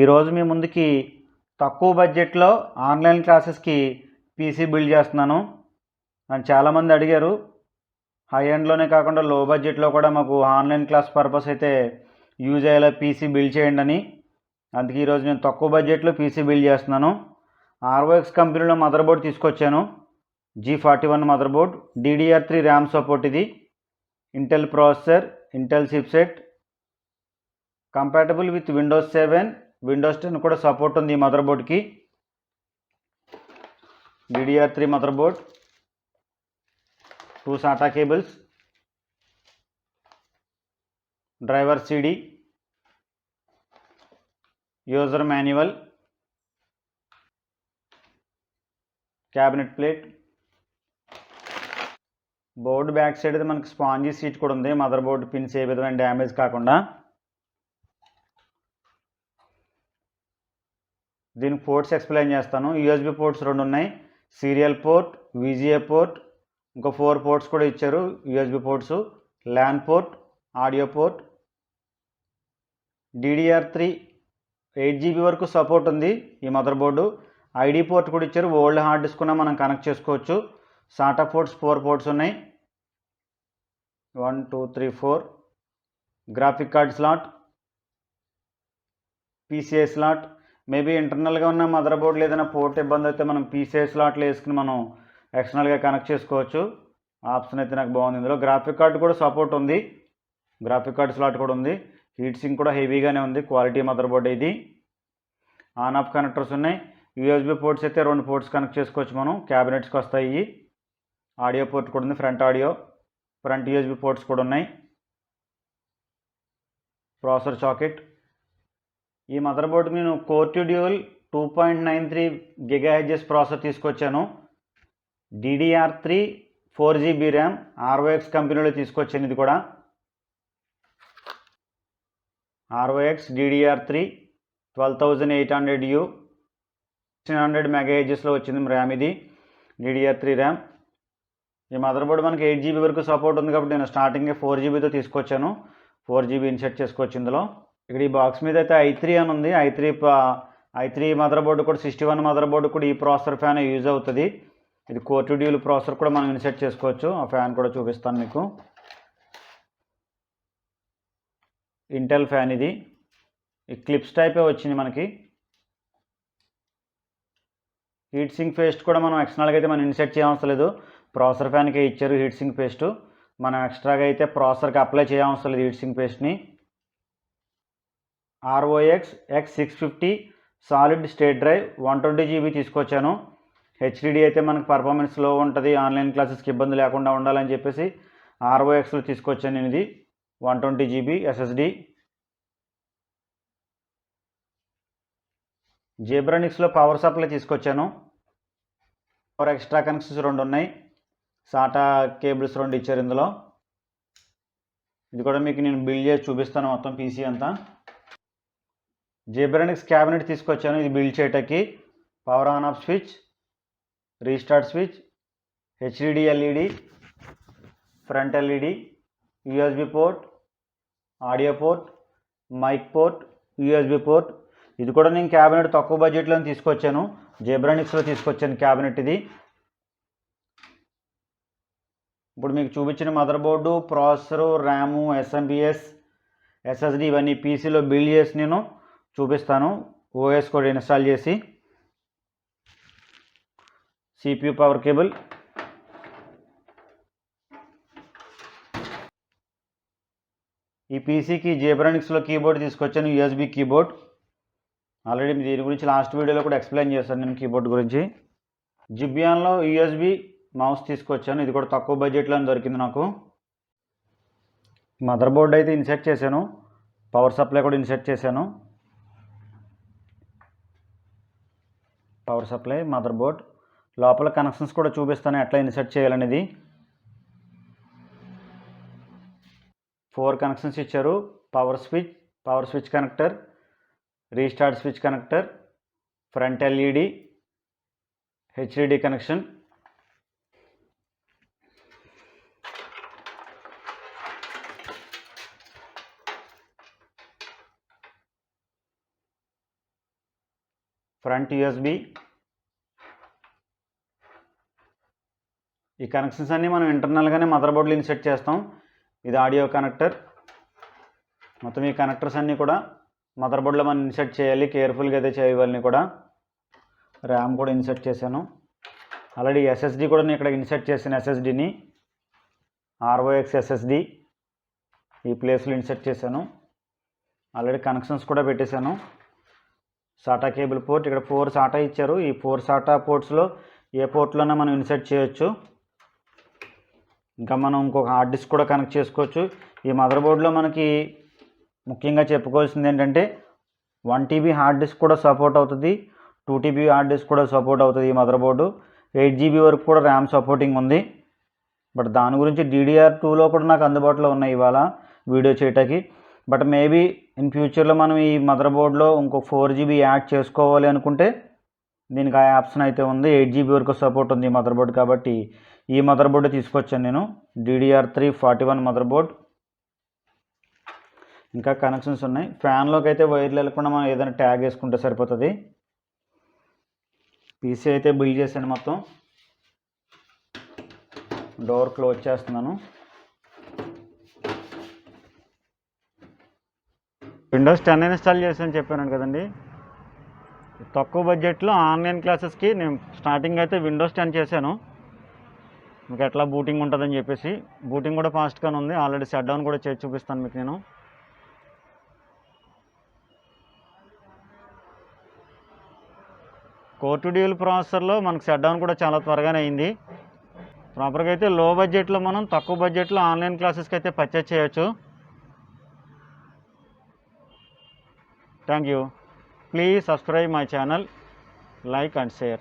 ఈరోజు మీ ముందుకి తక్కువ బడ్జెట్లో ఆన్లైన్ క్లాసెస్కి పీసీ బిల్డ్ చేస్తున్నాను. నన్ను చాలామంది అడిగారు, హై ఎండ్లోనే కాకుండా లో బడ్జెట్లో కూడా మాకు ఆన్లైన్ క్లాస్ పర్పస్ అయితే యూజ్ అయ్యేలా పీసీ బిల్డ్ చేయండి అని. అందుకే ఈరోజు నేను తక్కువ బడ్జెట్లో పీసీ బిల్డ్ చేస్తున్నాను. ఆర్ఓఎక్స్ కంపెనీలో మదర్ బోర్డ్ తీసుకొచ్చాను. G41 motherboard, DDR3 RAM support. ఇది Intel processor, Intel chipset, compatible with Windows 7, Windows 10 కూడా సపోర్ట్ ఉంది ఈ మదర్ బోర్డ్కి. DDR3 motherboard, 2 SATA cables, driver CD, user manual, cabinet plate. Board back side అయితే మనకి spongy seat కూడా ఉంది, మదర్ బోర్డు పిన్స్ ఏ విధమైన డ్యామేజ్ కాకుండా. దీని పోర్ట్స్ ఎక్స్ప్లెయిన్ చేస్తాను. USB పోర్ట్స్ 2 ఉన్నాయి, సీరియల్ పోర్ట్, VGA పోర్ట్, ఇంకో 4 పోర్ట్స్ కూడా ఇచ్చారు. USB ports, LAN port, audio port. DDR3 8GB వరకు సపోర్ట్ ఉంది ఈ మదర్ బోర్డు. ID పోర్ట్ కూడా ఇచ్చారు, ఓల్డ్ హార్డ్ డిస్క్ కూడా మనం కనెక్ట్ చేసుకోవచ్చు. SATA పోర్ట్స్ 4 పోర్ట్స్ ఉన్నాయి, 1 2 3 4. Graphic card slot, PCI slot. Maybe ఇంటర్నల్గా ఉన్న మదర్ బోర్డులో ఏదైనా పోర్ట్ ఇబ్బంది అయితే మనం PCI స్లాట్లో వేసుకుని మనం ఎక్స్టర్నల్గా కనెక్ట్ చేసుకోవచ్చు. ఆప్షన్ అయితే నాకు బాగుంది. ఇందులో గ్రాఫిక్ కార్డ్ కూడా సపోర్ట్ ఉంది, గ్రాఫిక్ కార్డ్ స్లాట్ కూడా ఉంది. హీట్ సింక్ కూడా హెవీగానే ఉంది, క్వాలిటీ మదర్ బోర్డ్ ఇది. ఆన్ ఆఫ్ కనెక్టర్స్ ఉన్నాయి. USB పోర్ట్స్ అయితే 2 పోర్ట్స్ కనెక్ట్ చేసుకోవచ్చు మనం, క్యాబినెట్స్కి వస్తాయి. ఆడియో పోర్ట్ కూడా ఉంది, front audio, front USB ports కూడా ఉన్నాయి. Processor socket. ఈ మదర్ బోర్డు నేను కోర్ డ్యూయల్ 2.93 GHz ప్రాసెసర్ తీసుకొచ్చాను. DDR3 4GB ర్యామ్, ROX కంపెనీలో తీసుకొచ్చాను. ఇది కూడా ROX DDR3 12800U, 1600 MHzలో వచ్చింది ర్యామ్. ఇది DDR3 ర్యామ్. ఈ మదర్ బోర్డు మనకి 8GB వరకు సపోర్ట్ ఉంది కాబట్టి నేను స్టార్టింగే 4GBతో తీసుకొచ్చాను. 4GB ఇన్సెట్ చేసుకోవచ్చు ఇందులో. ఇక్కడ ఈ బాక్స్ మీద అయితే i3 అని ఉంది. i3 మదర్ బోర్డు కూడా 61 మదర్ బోర్డు కూడా ఈ ప్రాసెసర్ ఫ్యాన్ యూజ్ అవుతుంది. ఇది కోర్ డ్యూయల్ ప్రాసెసర్ కూడా మనం ఇన్సెట్ చేసుకోవచ్చు. ఆ ఫ్యాన్ కూడా చూపిస్తాను మీకు. ఇంటెల్ ఫ్యాన్ ఇది, ఈ క్లిప్స్ టైపే వచ్చింది మనకి. హీట్ సింక్ పేస్ట్ కూడా మనం ఎక్స్టర్నల్గా అయితే మనం ఇన్సెట్ చేయవలసిన లేదు, ప్రాసెసర్ ఫ్యాన్కే ఇచ్చారు హీట్ సింక్ పేస్ట్. మనం ఎక్స్ట్రాగా అయితే ప్రాసెసర్కి అప్లై చేయవలసిన లేదు హీట్ సింక్ పేస్ట్ని. ROX X650 solid state drive 120GB తీసుకొచ్చాను. HDD అయితే మనకు పర్ఫార్మెన్స్ లో ఉంటుంది, ఆన్లైన్ క్లాసెస్కి ఇబ్బంది లేకుండా ఉండాలని చెప్పేసి ROXలో తీసుకొచ్చాను నేను. ఇది 120GB SSD. జేబ్రానిక్స్లో పవర్ సప్లై తీసుకొచ్చాను. పవర్ ఎక్స్ట్రా కనెక్షన్స్ 2 ఉన్నాయి, SATA కేబుల్స్ 2 ఇచ్చారు ఇందులో. ఇది కూడా మీకు నేను బిల్డ్ చేసి చూపిస్తాను మొత్తం పీసీ అంతా. జేబ్రానిక్స్ క్యాబినెట్ తీసుకొచ్చాను ఇది బిల్డ్ చేయటానికి. Power on off switch, restart switch, HDD LED, front LED, USB port, audio port, mike port, USB port. ఇది కూడా నేను క్యాబినెట్ తక్కువ బడ్జెట్లో తీసుకొచ్చాను, జేబ్రానిక్స్లో తీసుకొచ్చాను క్యాబినెట్ ఇది. ఇప్పుడు మీకు చూపించిన mother board, processor, RAM, SMPS, SSD ఇవన్నీ పీసీలో బిల్డ్ చేసి నేను చూపిస్తాను. OS కూడా ఇన్స్టాల్ చేసి. CPU పవర్ కేబుల్, ఈ పీసీకి జేబ్రానిక్స్లో కీబోర్డ్ తీసుకొచ్చాను, USB కీబోర్డ్. ఆల్రెడీ దీని గురించి లాస్ట్ వీడియోలో కూడా ఎక్స్ప్లెయిన్ చేశాను నేను కీబోర్డ్ గురించి. జిబియాన్లో USB మౌస్ తీసుకొచ్చాను, ఇది కూడా తక్కువ బడ్జెట్లో దొరికింది నాకు. మదర్ బోర్డ్ అయితే ఇన్సెట్ చేశాను, పవర్ సప్లై కూడా ఇన్సెట్ చేశాను. పవర్ సప్లై, మదర్ బోర్డ్ లోపల కనెక్షన్స్ కూడా చూపిస్తాను ఎట్లా ఇన్సెట్ చేయాలనేది. 4 కనెక్షన్స్ ఇచ్చారు. Power switch connector, restart switch connector, front LED, HDD connection. Front USB. ఈ కనెక్షన్స్ అన్నీ మనం ఇంటర్నల్గానే మదర్ బోర్డులో ఇన్సర్ట్ చేస్తాం. ఇది ఆడియో కనెక్టర్. మొత్తం ఈ కనెక్టర్స్ అన్నీ కూడా మదర్ బోర్డులో మనం ఇన్సర్ట్ చేయాలి, కేర్ఫుల్గా అయితే చేయవల్ని కూడా. ర్యామ్ కూడా ఇన్సర్ట్ చేశాను. ఆల్రెడీ ఎస్ఎస్డి కూడా నేను ఇక్కడ ఇన్సర్ట్ చేశాను. ఎస్ఎస్డిని ROX SSD ఈ ప్లేస్లో ఇన్సర్ట్ చేశాను. ఆల్రెడీ కనెక్షన్స్ కూడా పెట్టేశాను. సాటా కేబుల్ పోర్ట్, ఇక్కడ 4 సాటా ఇచ్చారు. ఈ 4 సాటా పోర్ట్స్లో ఏ పోర్ట్లోనే మనం ఇన్సర్ట్ చేయొచ్చు. ఇంకా మనం ఇంకొక హార్డ్ డిస్క్ కూడా కనెక్ట్ చేసుకోవచ్చు. ఈ మదర్ బోర్డులో మనకి ముఖ్యంగా చెప్పుకోవాల్సింది ఏంటంటే 1 TB హార్డ్ డిస్క్ కూడా సపోర్ట్ అవుతుంది, 2 TB హార్డ్ డిస్క్ కూడా సపోర్ట్ అవుతుంది. ఈ మదర్ బోర్డు 8 GB వరకు కూడా ర్యామ్ సపోర్టింగ్ ఉంది. బట్ దాని గురించి DDR2లో కూడా నాకు అందుబాటులో ఉన్నాయి ఇవాళ వీడియో చేయటానికి. బట్ మేబీ ఇన్ ఫ్యూచర్లో మనం ఈ మదర్ బోర్డులో ఇంకో 4 GB యాడ్ చేసుకోవాలి అనుకుంటే దీనికి ఆ ఆప్షన్ అయితే ఉంది. 8 GB వరకు సపోర్ట్ ఉంది ఈ మదర్ బోర్డు. కాబట్టి ఈ మదర్ బోర్డు తీసుకొచ్చాను నేను, DDR3 41 మదర్ బోర్డ్. ఇంకా కనెక్షన్స్ ఉన్నాయి. ఫ్యాన్లోకి అయితే వైర్లు వెళ్ళకుండా మనం ఏదైనా ట్యాగ్ వేసుకుంటే సరిపోతుంది. పీసీ అయితే బిల్డ్ చేశాను. మొత్తం డోర్ క్లోజ్ చేస్తున్నాను. విండోస్ 10 ఇన్స్టాల్ చేసాను చెప్పాను కదండి. తక్కువ బడ్జెట్లో ఆన్లైన్ క్లాసెస్కి నేను స్టార్టింగ్ అయితే విండోస్ 10 చేశాను. మీకు ఎట్లా బూటింగ్ ఉంటుందని చెప్పేసి. బూటింగ్ కూడా ఫాస్ట్గానే ఉంది. ఆల్రెడీ షట్ డౌన్ కూడా చేసి చూపిస్తాను మీకు నేను. కోర్ 2 డ్యూయల్ ప్రాసెసర్లో మనకు షట్ డౌన్ కూడా చాలా త్వరగానే అయింది. ప్రాపర్గా అయితే లో బడ్జెట్లో మనం తక్కువ బడ్జెట్లో ఆన్లైన్ క్లాసెస్కి అయితే పర్చేజ్ చేయొచ్చు. Thank you. Please subscribe my channel, like and share.